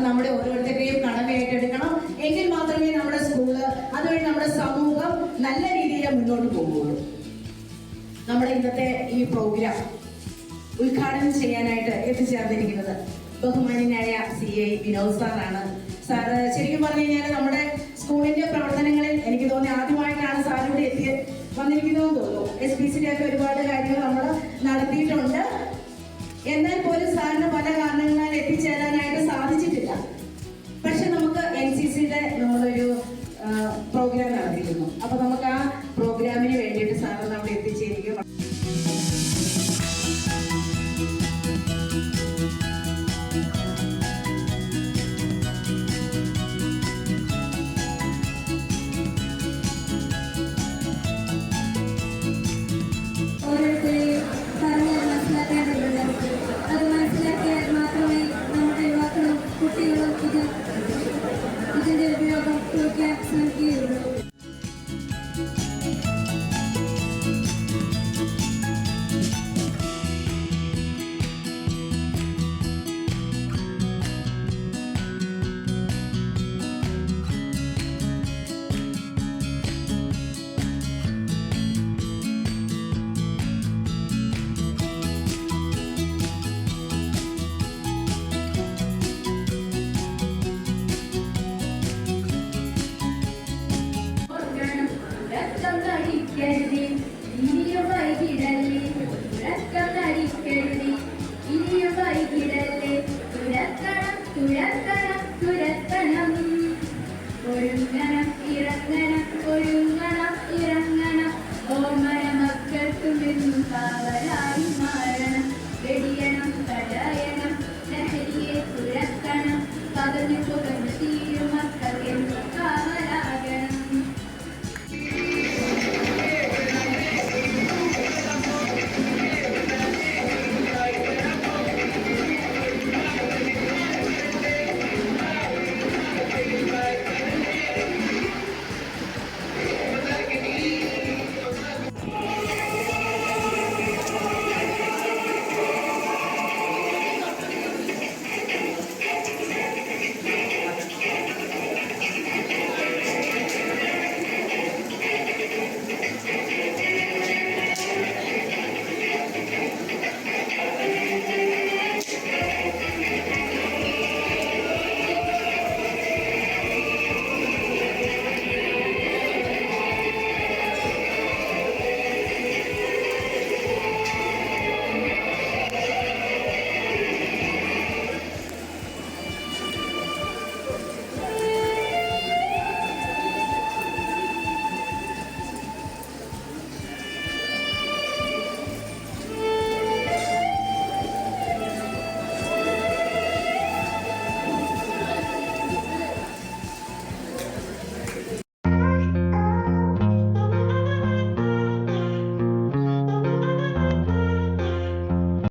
നമ്മുടെ ഓരോരുത്തരുടെയും കടമ ഏറ്റെടുക്കണം. എങ്കിൽ മാത്രമേ നമ്മുടെ സ്കൂള് അതുവഴി നമ്മുടെ സമൂഹം നല്ല രീതിയിൽ മുന്നോട്ട് പോകുള്ളൂ. നമ്മുടെ ഇന്നത്തെ ഈ പ്രോഗ്രാം ഉദ്ഘാടനം ചെയ്യാനായിട്ട് എത്തിച്ചേർന്നിരിക്കുന്നത് ബഹുമാന്യനായ CA വിനോദ് സാറാണ്. സാറ് ശരിക്കും പറഞ്ഞു കഴിഞ്ഞാൽ നമ്മുടെ സ്കൂളിന്റെ പ്രവർത്തനങ്ങളിൽ എനിക്ക് തോന്നി ആദ്യമായിട്ടാണ് സാർ ഇവിടെ വന്നിരിക്കുന്നതെന്ന് തോന്നുന്നു. SPCയുടെ ഒക്കെ ഒരുപാട് കാര്യങ്ങൾ നമ്മൾ നടത്തിയിട്ടുണ്ട്. എന്നാൽ പോലും സാറിന് പല കാരണങ്ങളാൽ എത്തിച്ചേരാനായിട്ട് സാധിച്ചിട്ടില്ല. പക്ഷെ നമുക്ക് NCCയുടെ നമ്മളൊരു പ്രോഗ്രാം നടത്തിയിരുന്നു. അപ്പൊ നമുക്ക് ആ പ്രോഗ്രാമിന് വേണ്ടിയിട്ട് സാറ് നമ്മൾ എത്തിച്ചേരിക്കും. ഇതിന്റെ ഉപയോഗം ശ്രമിക്കുകയുള്ളൂ. ഒരുങ്ങണം ഇറങ്ങണം ഒരുങ്ങണം ഇറങ്ങണം ഓമന മക്കൾക്കും എന്നും